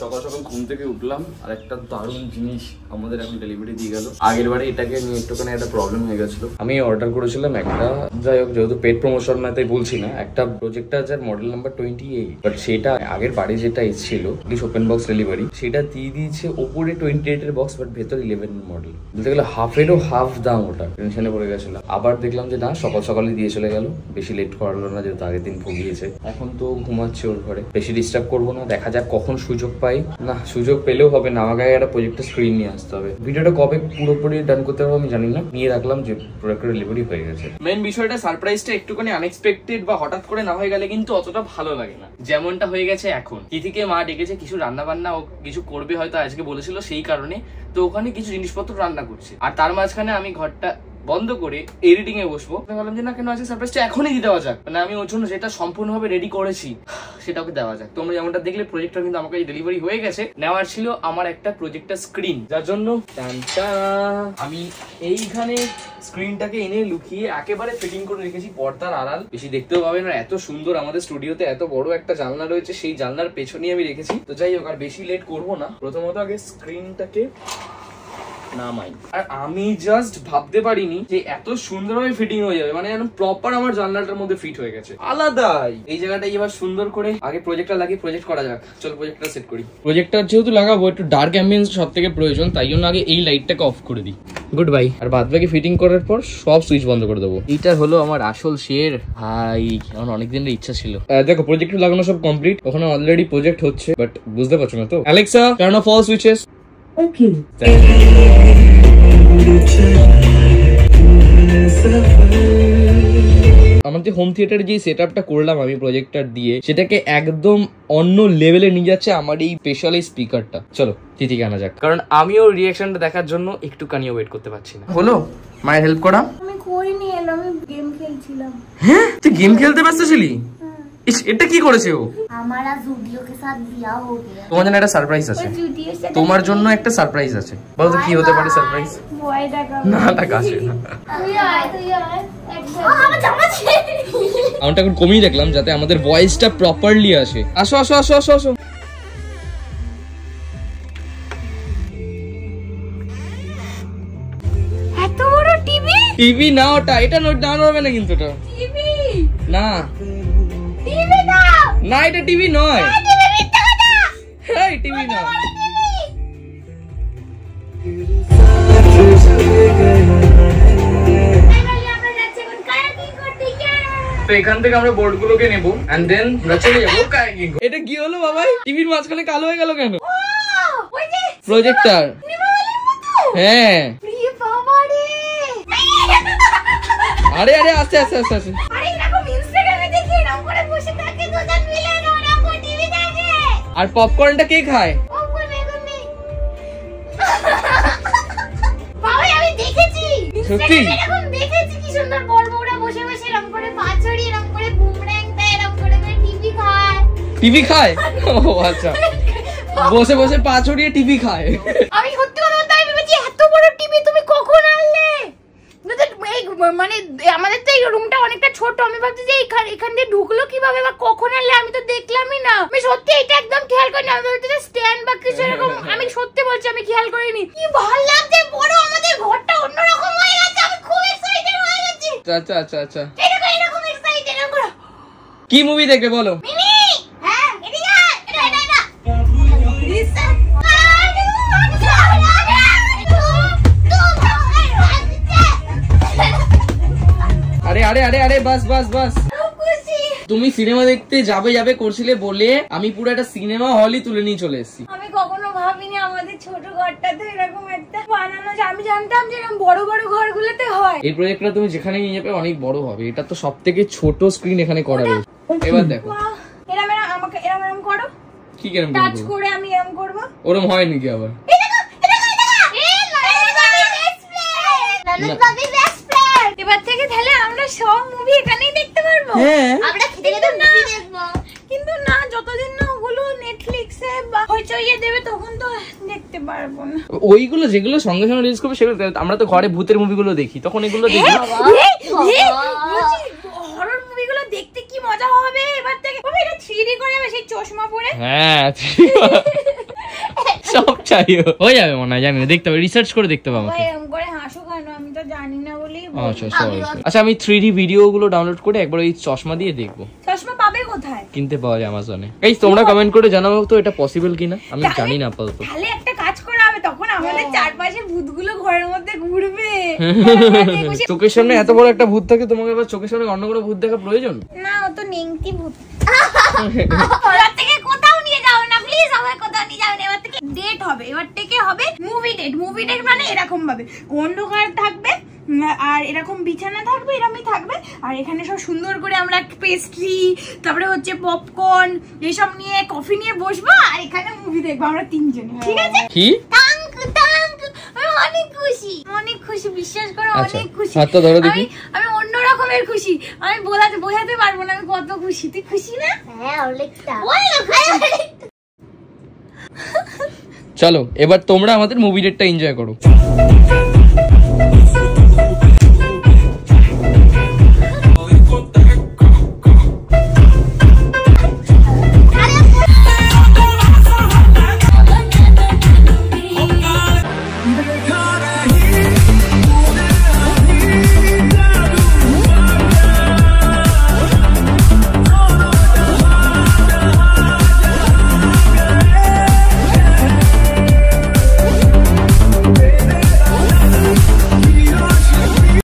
সকাল সকাল ঘুম থেকে উঠলাম আর একটা দারুণ জিনিস আমাদের এখন ডেলিভারি দিয়ে গেল। আগের বারে এটাকে নিয়ে একটুখানি একটা প্রবলেম হয়ে গেছিল। আমি অর্ডার করেছিলাম একটা, যাই হোক যেহেতু পেড প্রমোশন না তাই বলছি না, একটা প্রজেক্টর যার মডেল নাম্বার 28, বাট সেটা আগের বাড়ি যেটা এসেছিল ওপেন বক্স ডেলিভারি, সেটা দিয়ে দিয়েছে ওপরে 28 এর বক্স, বাট ভেতর 11 মডেল। বলতে গেলে হাফেরও হাফ দাম। ওটা টেনশনে পড়ে গেছিল। আবার দেখলাম যে না, সকাল সকালে দিয়ে চলে গেল, বেশি লেট করালো না যেহেতু আগের দিন ভুগিয়েছে। এখন তো ঘুমাচ্ছে ওর ঘরে, বেশি ডিস্টার্ব করবো না, দেখা যাক কখন সুযোগ পাই। না সুযোগ পেলেও হবে না, আমাকে একটা প্রজেক্টের স্ক্রিন নিয়ে আসতে হবে। ভিডিওটা কবে পুরোপুরি ডান করতে পারবো আমি জানি না, নিয়ে রাখলাম যে প্রোডাক্টের ডেলিভারি হয়ে গেছে। মেন বিষয়টা সারপ্রাইজটা একটুখানি আনএক্সপেক্টেড বা হঠাৎ করে না হয়ে গেলে কিন্তু অতটা ভালো লাগে না, যেমনটা হয়ে গেছে এখন। তিথিকে মা ডেকেছে কিছু রান্না বান্না ও কিছু করবে হয়তো আজকে বলেছিল, সেই কারণে তো ওখানে কিছু জিনিসপত্র রান্না করছে। আর তার মাঝখানে আমি ঘরটা বন্ধ করে এডিটিং এ বসবো। ভাবলাম যে না কেন আজকে সারপ্রাইজটা এখনই দিয়ে দেওয়া যাক, মানে আমি ওর জন্য যেটা সম্পূর্ণভাবে রেডি করেছি সেটাকে দেওয়া যাক। তোমরা যেমনটা দেখলে প্রজেক্টটা কিন্তু আমাকে ডেলিভারি হয়ে গেছে। নেওয়ার ছিল আমার একটা প্রজেক্টর স্ক্রিন, যার জন্য আমি এইখানে স্ক্রিনটাকে এনে লুকিয়ে একেবারে ফিটিং করে রেখেছি পর্দার আড়াল, বেশি দেখতেও পাবেন না। এত সুন্দর আমাদের স্টুডিওতে এত বড় একটা জানলা রয়েছে, সেই জানলার পেছনে আমি রেখেছি। তো যাই হোক আর বেশি লেট করবো না, প্রথমত আগে স্ক্রিনটাকে নামাই। আর আমি জাস্ট ভাবতে পারিনি যে এত সুন্দরভাবে ফিটিং হয়ে যাবে, মানে প্রপার আমার জানলাটার মধ্যে ফিট হয়ে গেছে আলাদাই। এই জায়গাটাই এবার সুন্দর করে আগে প্রজেক্টটা লাগিয়ে প্রজেক্ট করা যাক। চল প্রজেক্টটা সেট করি। প্রজেক্টর যেহেতু লাগাবো একটু ডার্ক অ্যাম্বিয়েন্স সব থেকে প্রয়োজন, তাই জন্য আগে এই লাইটটাকে অফ করে দিই। Good bye. আর বাদ বাকি ফিটিং করার পর সব সুইচ বন্ধ করে দেবো। এইটা হলো আমার আসল শের ভাই, আমার অনেকদিনের ইচ্ছা ছিল। দেখো প্রজেক্ট লাগানো সব কমপ্লিট, ওখানে অলরেডি প্রজেক্ট হচ্ছে, বাট বুঝতে পারছো না তো। Alexa turn off all switches. Okay. আমার যে হোম থিয়েটারে যে সেটআপটা করলাম আমি প্রজেক্টর দিয়ে, সেটাকে একদম অন্য লেভেলে নিয়ে যাচ্ছে আমার এই স্পেশাল এই স্পিকারটা। চলো তিথিকে আনা যাক, কারণ আমিও রিঅ্যাকশনটা দেখার জন্য একটুখানিও ওয়েট করতে পারছি না। হলো মায়ের হেল্প করা? আমি করিনি, আমি গেম খেলছিলাম। হ্যাঁ তুই গেম খেলতে ব্যস্ত ছিলি? এটা কি করেছে ও? हमारा जूडियो के साथ बिया हो गया। তোমার জন্য একটা সারপ্রাইজ আছে। তোমার জন্য একটা সারপ্রাইজ আছে। বল তো কি হতে পারে সারপ্রাইজ? বয় দেখা না, টাকা আছে না। তুই আয় আমার জামা ছে। সাউন্ডটা একটু কমিয়ে দেখলাম যাতে আমাদের ভয়েসটা প্রপারলি আসে। আসো আসো আসো আসো আসো। এত বড় টিভি? টিভি না ওটা, এটা নোট ডাউন হবে না কিন্তু এটা। টিভি না। টিভি না। না এটা টিভি নয়। টিভি মিথ্যা কথা। এই টিভি না। তো এখান থেকে আমরা বোর্ডগুলোকে নেব এন্ড দেন আমরা চলে যাব কায়াকিং। এটা কি হলো বাবাই? টিভির মাঝখানে কালো হয়ে গেল কেন? ওই যে প্রজেক্টর। হ্যাঁ। আরে আরে আস্তে আস্তে আস্তে আস্তে। আরে এরকম ইনস্টাগ্রামে দেখি এরকম করে বসে থাকে দুজন মিলে ওরকম টিভি দেখে। আর পপকর্নটা কে খায়? পপকর্ন এখন নেই। বাবা আমি দেখেছি। সত্যি? এরকম দেখেছি কি সুন্দর বড়বড়া বসে বসে এরকম করে পাঁচড়ি এরকম করে বুমরাং দেয় এরকম করে টিভি খায়। টিভি খায়? ও আচ্ছা। বসে বসে পাঁচড়িয়ে টিভি খায়। আমি সত্যি কথা বলতে আমি ভেবেছি এত বড় টিভি তুমি কখন আনলে? মানে আমাদের তো এই রুমটা অনেকটা ছোট, আমি ভাবছি যে এখান দিয়ে ঢুকলো কিভাবে বা কখন এলে, আমি তো দেখলামই না। আমি সত্যি এটা একদম খেয়াল করিনি, আমি ভাবছি যে স্ট্যান্ড বা কিছু এরকম, আমি সত্যি বলছি আমি খেয়াল করিনি। কি ভালো লাগছে, বড় আমাদের ঘরটা অন্যরকম হয়ে গেছে, আমি খুব এক্সাইটেড হয়ে গেছি। আচ্ছা আচ্ছা আচ্ছা এরকম এক্সাইটেড করো। কি মুভি দেখবে বলো? মিনি। হ্যাঁ এদিকে এটা এটা এটা লিসন। আরে আরে আরে আরে বাস বাস বাস। তুমি সিনেমা দেখতে যাবে যাবে করছিলে বলে আমি পুরো একটা সিনেমা হলই তুলে নিয়ে চলে এসেছি। আমি কখনো ভাবিনি আমাদের ছোট ঘরটাতে এরকম একটা বানানো, আমি জানতাম যে এরকম বড় বড় ঘরগুলোতে হয়। এই প্রজেক্টটা তুমি যেখানে নিয়ে যাবে অনেক বড় হবে, এটা তো সবথেকে ছোট স্ক্রিন এখানে করা রয়েছে। এবার দেখো এরকম আমাকে এরকম করো। কি কেরম টাচ করে আমি এরকম করব? ওরকম হয় নাকি আবার? এই দেখো এটা এবার থেকে তাহলে আমরা সব মুভি এখানেই দেখতে পারবো। আমরা খেতে খেতে মুভি দেখবো, কিন্তু না যতদিন না ওগুলো নেটফ্লিক্সে বা হইচইয়ে দেবে তখন তো দেখতে পারবো না। ওইগুলো যেগুলো সঙ্গে সঙ্গে রিলিজ করবে সেগুলো আমরা তো ঘরে ভূতের মুভিগুলো দেখি, তখন এগুলো দেখি। হরর মুভিগুলো দেখতে কি মজা মজা হবে এবার থেকে। এটা 3D করে যাবে সেই চশমা পরে। হ্যাঁ সব চাই হয়ে যাবে মনে হয়, জানি না, দেখতে হবে, রিসার্চ করে দেখতে হবে আমাকে। এরকম করে হাসো কেন, আমি তো জানি না বলেই। আচ্ছা আমি 3D ভিডিও গুলো ডাউনলোড করে একবার এই চশমা দিয়ে দেখবো। চশমা পাবে কোথায়? কিনতে পাওয়া যায় অ্যামাজনে। গাইস তোমরা কমেন্ট করে জানাও তো এটা পসিবল কিনা, আমি জানি না আপাতত। তাহলে একটা কাজ করা হবে, তখন আমাদের চারপাশে ভূতগুলো ঘরের মধ্যে ঘুরবে। চোখের সামনে এত বড় একটা ভূত থাকে, তোমাকে আবার চোখের সামনে অন্য কোনো ভূত দেখা প্রয়োজন? না, ও তো নেংটি ভূত। এবার থেকে কোথাও নিয়ে যাও না প্লিজ, আমার কোথাও নিয়ে যাও না। এবার থেকে ডেট হবে, এবার থেকে হবে মুভি ডেট। মুভি ডেট মানে এরকম ভাবে অন্ধকার থাকবে আর এরকম বিছানা থাকবে, এরকমই থাকবে, আর এখানে সব সুন্দর করে আমরা পেস্ট্রি, তারপরে হচ্ছে পপকর্ন এসব নিয়ে, কফি নিয়ে বসবো, আর এখানে মুভি দেখবো আমরা তিনজনে, ঠিক আছে? কি আমি অনেক খুশি, অনেক খুশি, বিশ্বাস করো অনেক খুশি। হাতটা ধরো দেখি। আমি অন্য রকমের খুশি, আমি বোঝাতে পারবো না আমি কত খুশি। তুই খুশি না? হ্যাঁ অনেকটা। চলো এবার তোমরা আমাদের মুভি ডেটটা এনজয় করো।